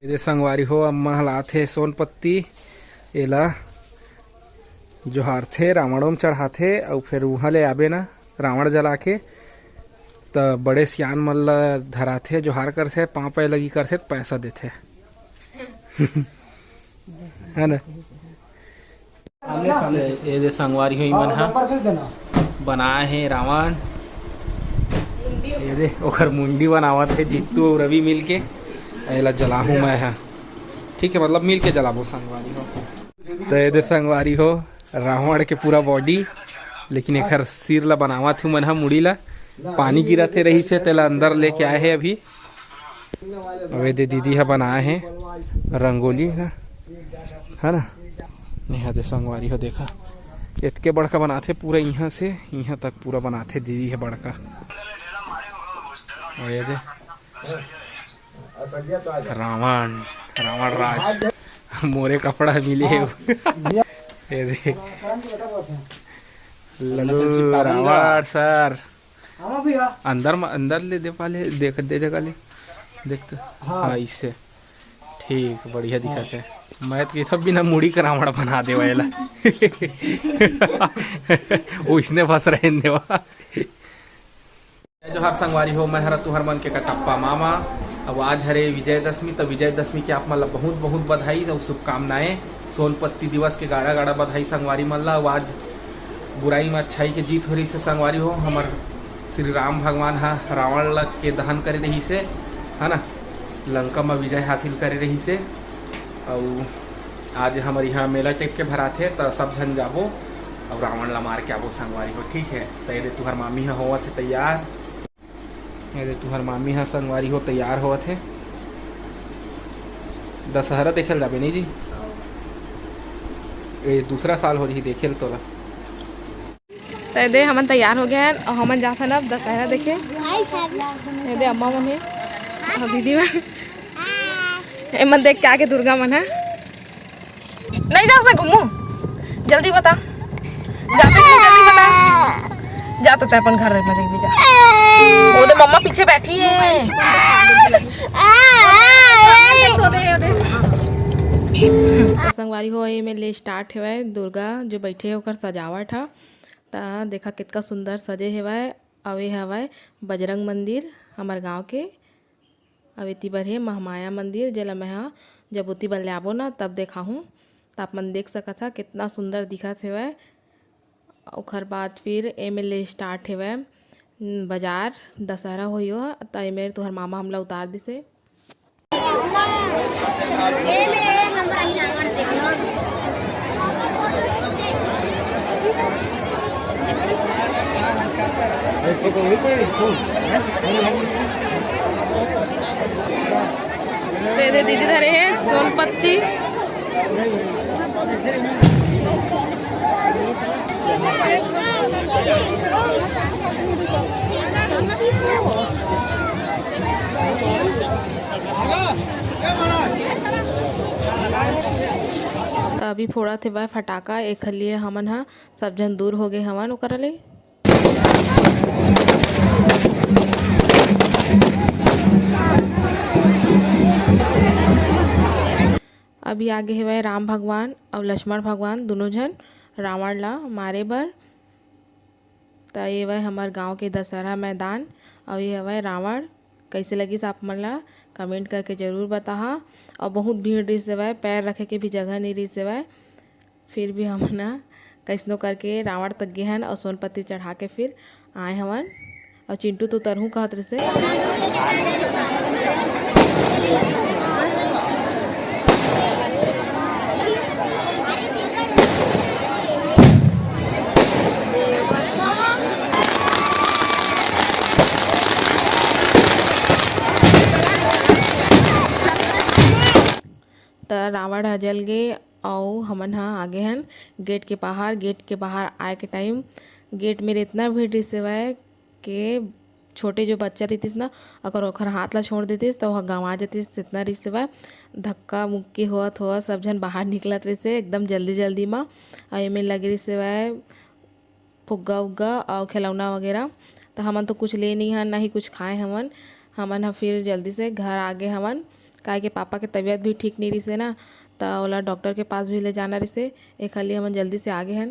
ये संगवारी हो अम्मा हलाथे सोनपत्ती एला जोहारथे रावणों में चढ़ाथे और फिर वहाँ ले आबे ना रावण जला के त बड़े सियान मन ला धराथे जोहार करथे पाँव पे लगी करथे पैसा देथे है ना। ये दे संगवारी हुई मन हा बनाए हैं रावण। ये दे ओकर मुंडी बनावत है जीतू और रवि मिल के एला जलाहूँ मैं है। ठीक है मतलब मिल के जलाबो संगवारी हो। तो ये दे संगवारी हो रावण के पूरा बॉडी लेकिन एक सिर ला बनावत हूँ मन हा मुड़ी ला पानी गिरते रही से तेला अंदर लेके आए हैं अभी। वे दे दीदी है बनाए हैं रंगोली है ना। यहाँ दे संगवारी हो देखा इतके बड़का बनाते पूरा यहाँ से यहाँ तक पूरा बनाते दीदी है बड़का। और ये दे रावण रावण राज मोरे कपड़ा मिले ये दे लल्लू रावण सर अंदर ले दे पाले देख दे जगह ले देखते हाँ इससे ठीक बढ़िया दिखा है। मैं तो ये सब बिना मुड़ी का रावण बना दे वाला वो इसने फंस रहे देवा। जो हर संगवारी हो मैं हर तुहर मन के कटप्पा मामा। अब आज हरे विजयदशमी तो विजयदशमी के आप मन ला बहुत बहुत बधाई और शुभकामनाएं। सोनपत्ती दिवस के गाड़ा गाड़ा बधाई संगवारी मन ला। आज बुराई में अच्छाई के जीत हो रही से संगवारी हो। हमार श्री राम भगवान हा रावण ला के दहन करे रही से है ना लंका में विजय हासिल करे रही से। और आज हमारे यहाँ मेला टेप के भराथे तो सब झन जाबो और रावण ला मार के आबो संगवारी हो। ठीक है तो ये तुहर मामी हा होवत है तैयार। ये तुहर मामी हा संगवारी हो तैयार होवत है। दशहरा देखे जाबे नहीं जी ये दूसरा साल हो रही देखे तोला। तो दे हमन तैयार हो गए हैं और हमन जाते हैं अब दशहरा देखे। ये दे अम्मा मन है और दीदी मन मन देख के आगे दुर्गा मन है। नहीं जा सकूँ मुँह जल्दी बता जाते जल्दी बता जाते तो अपन घर में भी जा। वो दे मम्मा पीछे बैठी है। तो संगवारी हो ये में ले स्टार्ट है दुर्गा जो बैठे है ओकर सजावट है। ता देखा कितना सुंदर सजे हेवाय। अवे हवाय बजरंग मंदिर हमार गांव के। अवे तिबर है महामाया मंदिर जेला मैं जब उती बन ले आबो ना तब देखा हूँ तो आप मन देख सकत था कितना सुंदर दिखत हेवाय। ओखर बाद फिर एमे स्टार्ट हेवाय बाजार दशहरा होई हो तो एमे तुहर मामा हमला उतार दिसे। दे दीदी धरे है सोनपत्ती। अभी फोड़ा थे वह फटाका एक लिए हमन हा सब जन दूर हो गए हमन ओकरा ले। अभी आगे है वह राम भगवान और लक्ष्मण भगवान दोनों जन रावण ला मारे बर। तो ये वह हमार गांव के दशहरा मैदान और ये वह रावण कैसे लगी आप मन ला कमेंट करके ज़रूर बताहा। और बहुत भीड़ रही से वह पैर रखे के भी जगह नहीं रही से वह फिर भी हम ना कैसनो करके रावण तक गए हैं और सोनपत्ती चढ़ा के फिर आए हवन। और चिंटू तो तरहू कहत रहे से तो रावण ह जल गए और हमन हा आगे हन गेट के बाहर। गेट के बाहर आए के टाइम गेट में इतना भीड़ रही सेवाए कि छोटे जो बच्चा रहतीस ना अगर ओखर हाथ ला छोड़ देतीस तो वह गंवा जातीस। इतना रही सेवाए धक्का मुक्की होत हुआ सब जन बाहर निकलत रही से एकदम जल्दी जल्दी में। और एमें लगी रही सेवाए फुग्गा उग्गा और खिलौना वगैरह। तो हमन तो कुछ ले नहीं हन ना ही कुछ खाए हमन हा फिर जल्दी से घर आ गए हमन काहे कि पापा के तबीयत भी ठीक नहीं रही से ना, तो ओला डॉक्टर के पास भी ले जाना रही से। एक हाली हम जल्दी से आगे हैं।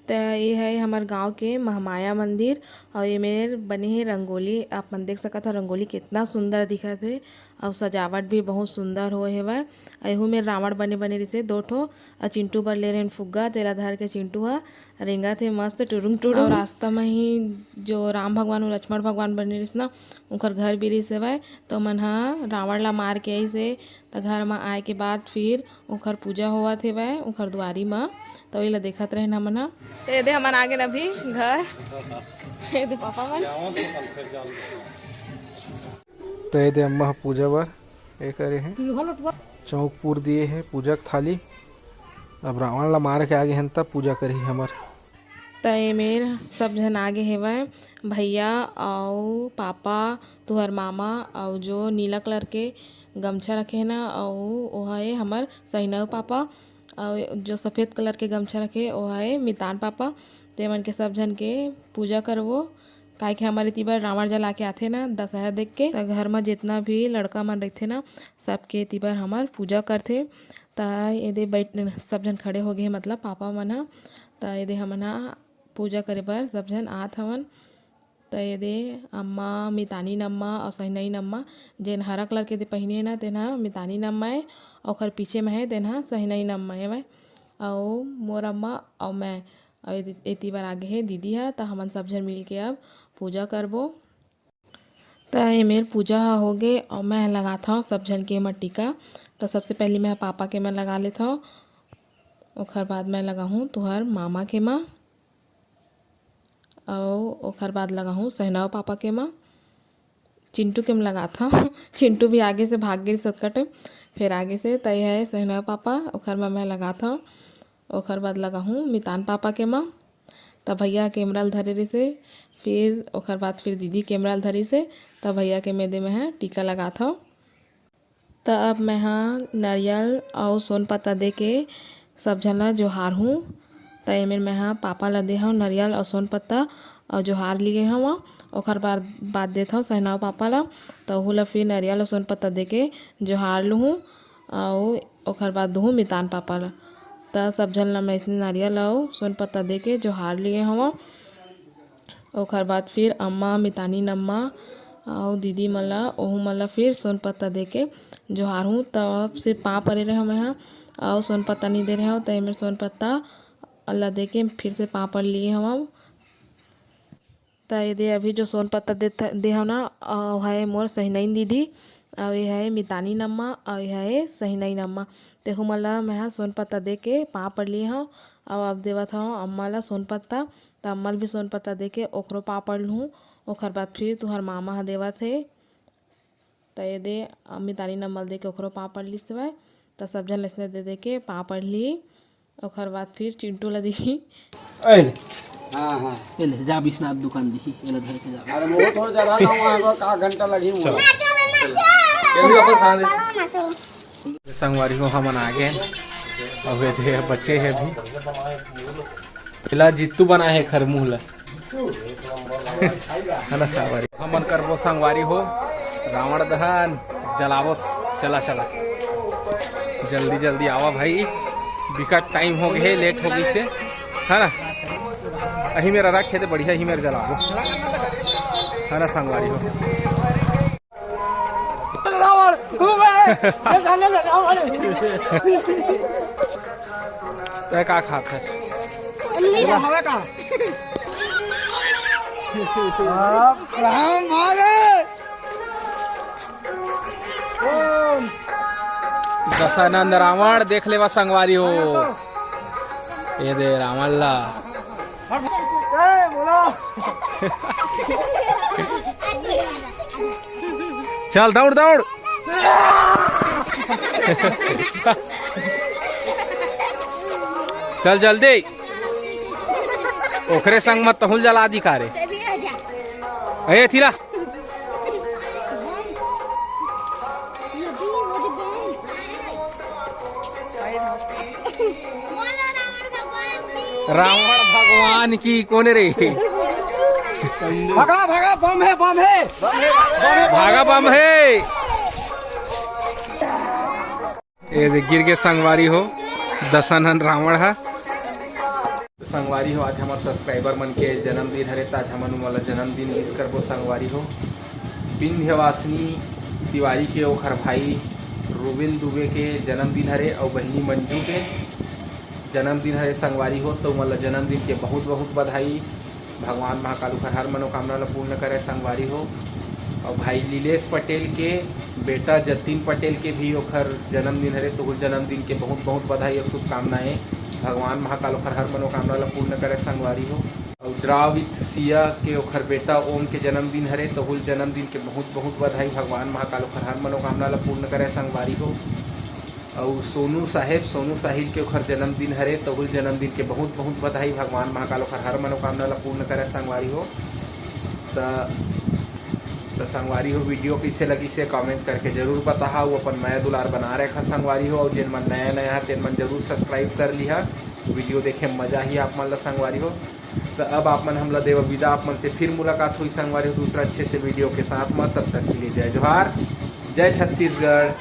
तो ये है हमारे गांव के महामाया मंदिर और ये मेरे बने है रंगोली। आप मन देख सकत हो रंगोली कितना सुंदर दिखत है और सजावट भी बहुत सुंदर होए हेवय। एहू में रावण बने बने रिसे 2 ठो और चिंटू बर ले रहे फुग्गा तेला धर के चिंटू ह रेंगा थे मस्त टुरुंग टुरुंग। और रास्ता में ही जो राम भगवान और लक्ष्मण भगवान बने रिस ना उनकर घर भी रिस हेवय। तो मन ह रावण ला मार के आई से तो घर में आए के बाद फिर उनकर पूजा होवत हेवय उनकर दुआरी में। तो ये ला देखत रहे हमन ह। ये दे हमन आगे अभी घर ये दे पापा मन। तो ये दे अम्मा पूजा बर ये करे हैं चौक पूर दिए है पूजा थाली। अब रावण ला मार के आगे हैं तब पूजा करी हमार। तो ये मेर सब जन आगे हेवय भैया और पापा तुहर मामा और जो नीला कलर के गमछा रखे है ना और वो है हमार सहीनव पापा और जो सफ़ेद कलर के गमछा रखे वो है मितान पापा। ते मन के सब जन के पूजा करवो काहे कि हमारे तिबर रावण जला के आथे ना दशहरा देख के। तो घर में जितना भी लड़का मन रहते ना सबके तिबर हमार पूजा करथे। तो ये दे बैठ सब जन खड़े हो गए मतलब पापा मन ह। तो ये दे हमन ह पूजा करे बर सब जन आत हवन। तो ये दे अम्मा मितानी नम्मा और सहिनई नम्मा जेन हरा कलर के दे पहिने ना तेना मितानी नम्मा है और ओकर पीछे में है तेना सहिनई नम्मा है और मोर अम्मा और मैं और एती बार आगे है दीदी है। तो हमन सब जन मिल के अब पूजा करबो। तो ये मेर पूजा हो गए और मैं लगाता हूँ सब जन के मैं टीका। तो सबसे पहले मैं पापा के मैं लगा लेता हूँ ओखर बाद मैं लगा हूँ तुहर मामा के माँ और ओखर बाद लगा हूँ सहनाव पापा के माँ। चिंटू के मैं लगाता हूँ चिंटू भी आगे से भाग गई शॉर्टकट फिर आगे से तय है सहनाव पापा ओखर में मैं लगाता हूँ। ओखर बाद लगा हूँ मितान पापा के माँ। तब भैया कैमरा धरे रही से फिर ओखर बाद फिर दीदी कैमरा धरी से तब भैया के मेदे में है टीका लगाता हूँ। तो अब मैं हाँ नारियल और सोन पत्ता दे के सब जन ला जोहार हूँ। तो एमें मैं हाँ पापा ला दे हूँ नारियल और सोन पत्ता और जोहार लिए हूँ। ओखर बाद देता हूँ सहनाव पापा ला। तो ओहू ला फिर नारियल और सोन पत्ता दे के जोहार लूँ और ओखर बाद दूँ मितान पापा ला। तो सब जन ला मैं इसने नारियल और सोन पत्ता दे के जोहार लिए हूँ। ओखर बाद फिर अम्मा मितानी नम्मा और दीदी मन ला ओहू मन ला फिर सोन पत्ता दे के जोहार हूँ। तब सिर्फ पाँव परे रहे मैं हाँ और सोन पत्ता नहीं दे रहे हो। तो एमें सोन पत्ता अल्लाह दे के फिर से पाँव पर लिए हम। तो ये दे अभी जो सोन पत्ता दे हो ना है मोर सहिनई दीदी और ये है मितानी नम्मा और ये है सहिनई नम्मा। तेहू मन ला मैं हाँ सोन पत्ता दे के पाँव पर लिए हूँ और अब देवत हूँ अम्मा ला सोन पत्ता। तो अम्मा भी सोन पत्ता दे के ओकरो पाँव पर लूँ। ओखर बाद फिर तुहर मामा ह देवत है। तो ये दे मितानी नम्मा दे के ओकरो पाँव पर लिस हुआ। तो सब जन इसने दे के पाँव पर ली। ओखर बाद फिर चिंटू ला दी हाँ हाँ चल जा विश्वनाथ दुकान दी एला धर के जा। अरे वो थोड़ा जा रहा हूं वहां का घंटा लगी हूं। चल वापस आ दे संगवारी हो हमन आ गए और वे थे बच्चे है अभी इला जित्तू बना है खर मुँह ला है ना संगवारी हमन करबो संगवारी हो रावण दहन जलावो। चला चला जल्दी जल्दी आवा भाई बिकट टाइम हो गए लेट हो गई से है ना। अही मेरा रख है तो बढ़िया ही मेरे जलाबो है ना संगवारी हो। तो का खात है दशानंद रावण देख लेवा संगवारी हो। ये दे रावण ला चल दौड़ दौड़ चल जल्दी ओखरे संग मत तहुल जला दी कारे ए थीला रावण भगवान की कौन रे? भागा भागा बम है भागा बम है। ये देख गिर के संगवारी हो दशनहन रावण है। संगवारी हो आज हमारे सब्सक्राइबर मन के जन्मदिन हरे आज हमन वाला जन्मदिन मिस करबो। संगवारी हो विंध्यवासिनी तिवारी के ओखर भाई रूबिन दुबे के जन्मदिन हरे और बहिनी मंजू के जन्मदिन हरे। संगवारी हो तो मतलब जन्मदिन के बहुत बहुत बधाई। भगवान महाकाल ओखर हर मनोकामना ला पूर्ण करे। संगवारी हो और भाई लीलेश पटेल के बेटा जतिन पटेल के भी ओखर जन्मदिन हरे तो जन्मदिन के बहुत बहुत बधाई और शुभकामनाएं। भगवान महाकाल ओखर हर मनोकामना ला पूर्ण करे। संगवारी हो और द्रावित सिया के ओखर बेटा ओम के जन्मदिन हरे तो जन्मदिन के बहुत बहुत बधाई। भगवान महाकाल ओखर हर मनोकामना ला पूर्ण करे। संगवारी हो और सोनू साहिल के ओखर जन्मदिन हरे तो जन्मदिन के बहुत बहुत बधाई। भगवान महाकाल ओखर हर मनोकामना ला पूर्ण करे। संगवारी हो तो संगवारी हो वीडियो कैसे लगी से कमेंट करके जरूर बताहा। वो अपन नया दुलार बना रखा संगवारी हो और जिन मन नया है तेन मन जरूर सब्सक्राइब कर लिहा। वीडियो देखे मजा ही आप मन ला संगवारी हो। तो अब आप मन हमला देव विदा। आप मन से फिर मुलाकात हुई संगवारी हो दूसरा अच्छे से वीडियो के साथ में। तब तक के लिए जय जोहार, जय छत्तीसगढ़।